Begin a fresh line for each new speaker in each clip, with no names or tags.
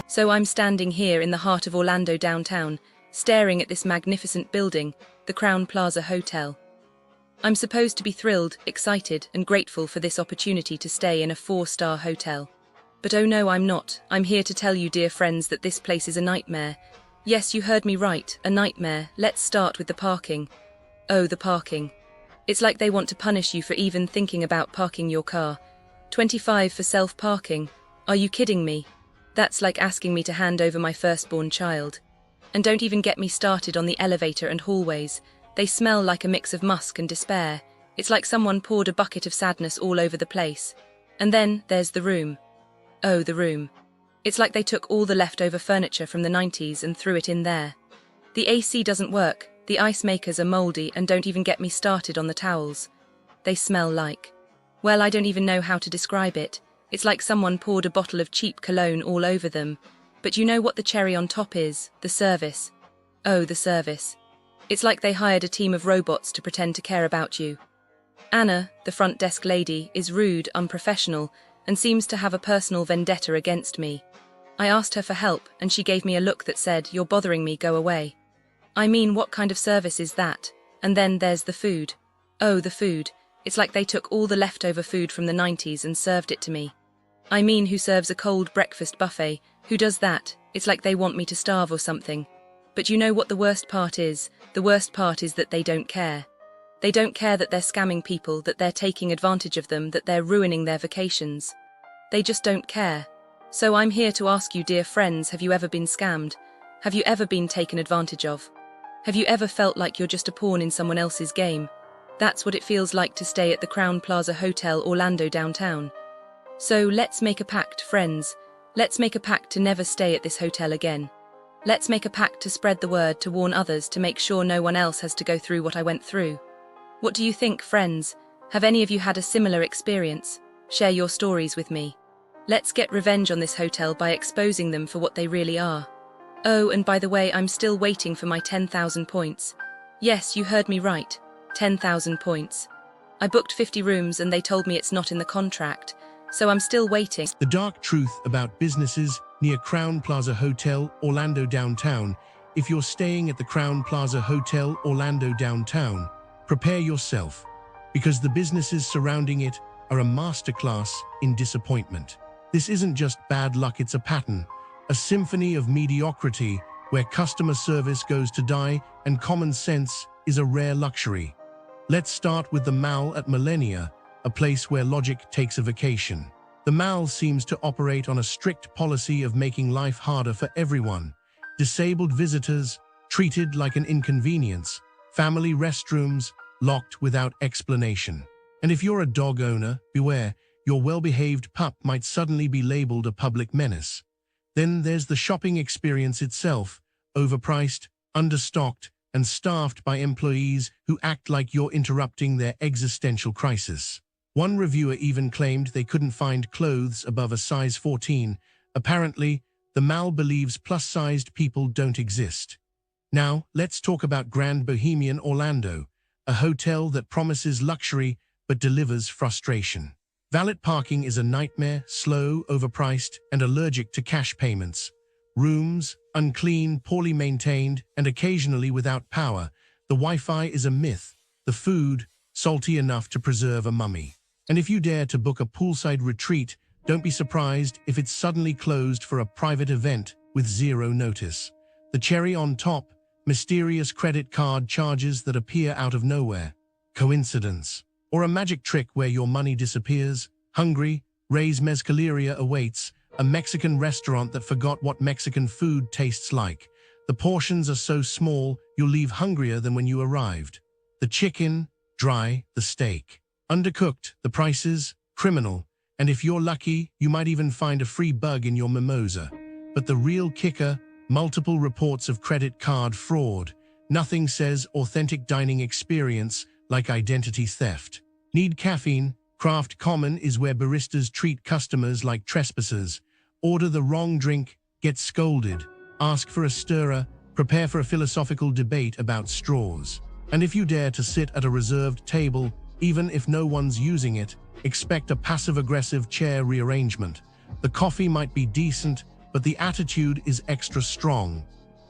So I'm standing here in the heart of Orlando downtown, staring at this magnificent building, the Crowne Plaza Hotel. I'm supposed to be thrilled, excited, and grateful for this opportunity to stay in a 4-star hotel. But oh no, I'm not. I'm here to tell you, dear friends, that this place is a nightmare. Yes, you heard me right, a nightmare. Let's start with the parking. Oh, the parking. It's like they want to punish you for even thinking about parking your car. 25 for self-parking. Are you kidding me? That's like asking me to hand over my firstborn child. And don't even get me started on the elevator and hallways. They smell like a mix of musk and despair. It's like someone poured a bucket of sadness all over the place. And then there's the room. Oh, the room. It's like they took all the leftover furniture from the 90s and threw it in there. The AC doesn't work, the ice makers are moldy, and don't even get me started on the towels. They smell like... well, I don't even know how to describe it. It's like someone poured a bottle of cheap cologne all over them. But you know what the cherry on top is? The service. Oh, the service. It's like they hired a team of robots to pretend to care about you. Anna, the front desk lady, is rude, unprofessional, and seems to have a personal vendetta against me. I asked her for help, and she gave me a look that said, "You're bothering me, go away." I mean, what kind of service is that? And then there's the food. Oh, the food. It's like they took all the leftover food from the 90s and served it to me. I mean, who serves a cold breakfast buffet? Who does that? It's like they want me to starve or something. But you know what the worst part is? The worst part is that they don't care. They don't care that they're scamming people, that they're taking advantage of them, that they're ruining their vacations. They just don't care. So I'm here to ask you, dear friends, have you ever been scammed? Have you ever been taken advantage of? Have you ever felt like you're just a pawn in someone else's game? That's what it feels like to stay at the Crowne Plaza Hotel Orlando downtown. So let's make a pact, friends. Let's make a pact to never stay at this hotel again. Let's make a pact to spread the word, to warn others, to make sure no one else has to go through what I went through. What do you think, friends? Have any of you had a similar experience? Share your stories with me. Let's get revenge on this hotel by exposing them for what they really are. Oh, and by the way, I'm still waiting for my 10,000 points. Yes, you heard me right. 10,000 points. I booked 50 rooms and they told me it's not in the contract. So I'm still waiting.
The dark truth about businesses near Crowne Plaza Hotel, Orlando Downtown. If you're staying at the Crowne Plaza Hotel, Orlando Downtown, prepare yourself, because the businesses surrounding it are a masterclass in disappointment. This isn't just bad luck, it's a pattern, a symphony of mediocrity where customer service goes to die and common sense is a rare luxury. Let's start with the Mall at Millenia, a place where logic takes a vacation. The Mall seems to operate on a strict policy of making life harder for everyone. Disabled visitors treated like an inconvenience, family restrooms locked without explanation. And if you're a dog owner, beware, your well-behaved pup might suddenly be labeled a public menace. Then there's the shopping experience itself, overpriced, understocked, and staffed by employees who act like you're interrupting their existential crisis. One reviewer even claimed they couldn't find clothes above a size 14. Apparently, the Mall believes plus-sized people don't exist. Now, let's talk about Grand Bohemian Orlando, a hotel that promises luxury but delivers frustration. Valet parking is a nightmare, slow, overpriced, and allergic to cash payments. Rooms, unclean, poorly maintained, and occasionally without power. The Wi-Fi is a myth. The food, salty enough to preserve a mummy. And if you dare to book a poolside retreat, don't be surprised if it's suddenly closed for a private event with zero notice. The cherry on top, mysterious credit card charges that appear out of nowhere. Coincidence? Or a magic trick where your money disappears? Hungry, Reyes Mezcaleria awaits, a Mexican restaurant that forgot what Mexican food tastes like. The portions are so small, you'll leave hungrier than when you arrived. The chicken, dry, the steak undercooked, the prices, criminal, and if you're lucky, you might even find a free bug in your mimosa. But the real kicker, multiple reports of credit card fraud. Nothing says authentic dining experience like identity theft. Need caffeine? Craft Common is where baristas treat customers like trespassers. Order the wrong drink, get scolded. Ask for a stirrer, prepare for a philosophical debate about straws. And if you dare to sit at a reserved table, Even if no one's using it, expect a passive-aggressive chair rearrangement. The coffee might be decent, but the attitude is extra strong.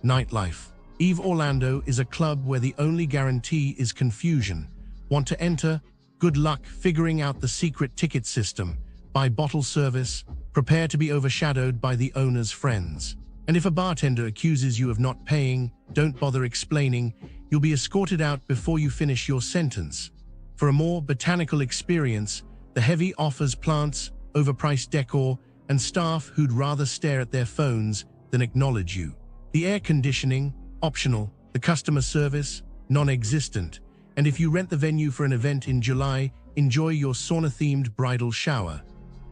Nightlife. Eve Orlando is a club where the only guarantee is confusion. Want to enter? Good luck figuring out the secret ticket system. Buy bottle service. Prepare to be overshadowed by the owner's friends. And if a bartender accuses you of not paying, don't bother explaining. You'll be escorted out before you finish your sentence. For a more botanical experience, the heavy offers plants, overpriced decor, and staff who'd rather stare at their phones than acknowledge you. The air conditioning, optional. The customer service, non-existent. And if you rent the venue for an event in July, enjoy your sauna-themed bridal shower.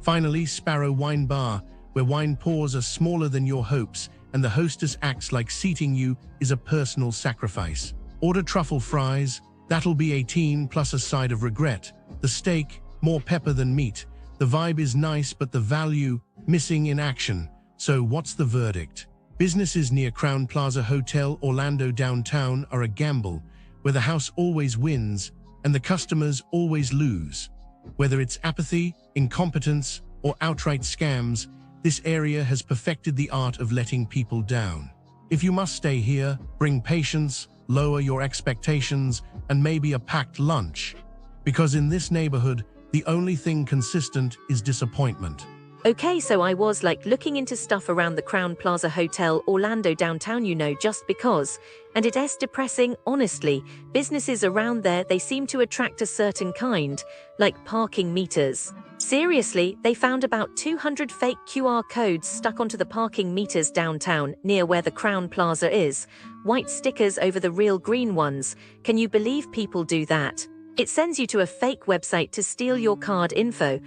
Finally, Sparrow Wine Bar, where wine pours are smaller than your hopes and the hostess acts like seating you is a personal sacrifice. Order truffle fries. That'll be 18 plus a side of regret. The steak, more pepper than meat. The vibe is nice, but the value, missing in action. So what's the verdict? Businesses near Crowne Plaza Hotel Orlando Downtown are a gamble, where the house always wins and the customers always lose. Whether it's apathy, incompetence, or outright scams, this area has perfected the art of letting people down. If you must stay here, bring patience, lower your expectations, and maybe a packed lunch. Because in this neighborhood, the only thing consistent is disappointment.
Okay, so I was looking into stuff around the Crowne Plaza Hotel Orlando Downtown, just because. And it's depressing, honestly. Businesses around there, they seem to attract a certain kind, like parking meters. Seriously, they found about 200 fake QR codes stuck onto the parking meters downtown, near where the Crowne Plaza is. White stickers over the real green ones. Can you believe people do that? It sends you to a fake website to steal your card info.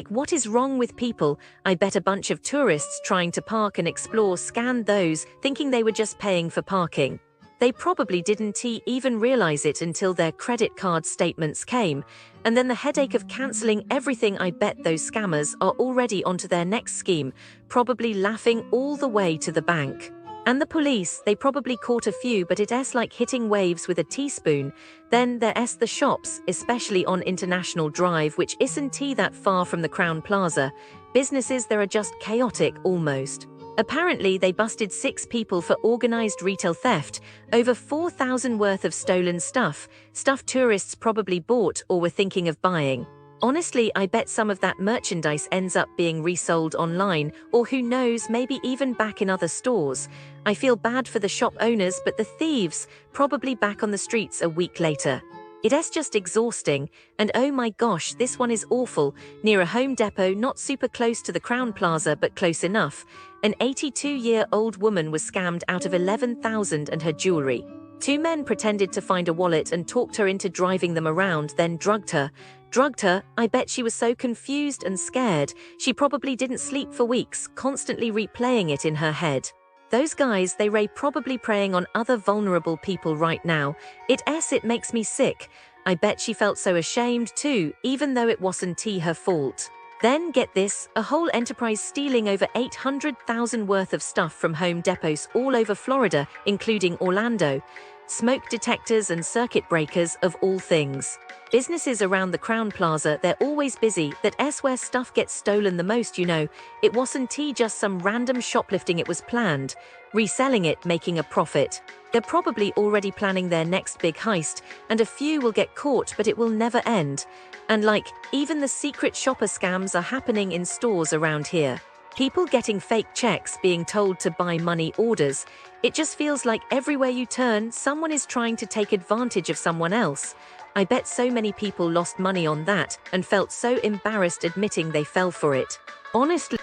What is wrong with people? I bet a bunch of tourists trying to park and explore scanned those, thinking they were just paying for parking. They probably didn't even realize it until their credit card statements came. And then the headache of canceling everything. I bet those scammers are already onto their next scheme, probably laughing all the way to the bank. And the police, they probably caught a few, but it's like hitting waves with a teaspoon. Then there's the shops, especially on International Drive, which isn't that far from the Crowne Plaza. Businesses there are just chaotic almost. Apparently, they busted 6 people for organized retail theft, over 4,000 worth of stolen stuff tourists probably bought or were thinking of buying. Honestly, I bet some of that merchandise ends up being resold online, or who knows, maybe even back in other stores. I feel bad for the shop owners, but the thieves, probably back on the streets a week later. It's just exhausting, and oh my gosh, this one is awful. Near a Home Depot, not super close to the Crowne Plaza, but close enough. An 82-year-old woman was scammed out of $11,000 and her jewelry. 2 men pretended to find a wallet and talked her into driving them around, then drugged her. I bet she was so confused and scared, she probably didn't sleep for weeks, constantly replaying it in her head. Those guys, they probably preying on other vulnerable people right now. It makes me sick. I bet she felt so ashamed too, even though it wasn't her fault. Then get this, a whole enterprise stealing over $800,000 worth of stuff from Home Depots all over Florida, including Orlando. Smoke detectors and circuit breakers of all things. Businesses around the Crowne Plaza, they're always busy. That's where stuff gets stolen the most, It wasn't just some random shoplifting, it was planned. Reselling it, making a profit. They're probably already planning their next big heist, and a few will get caught, but it will never end. And even the secret shopper scams are happening in stores around here. People getting fake checks, being told to buy money orders. It just feels like everywhere you turn, someone is trying to take advantage of someone else. I bet so many people lost money on that and felt so embarrassed admitting they fell for it. Honestly.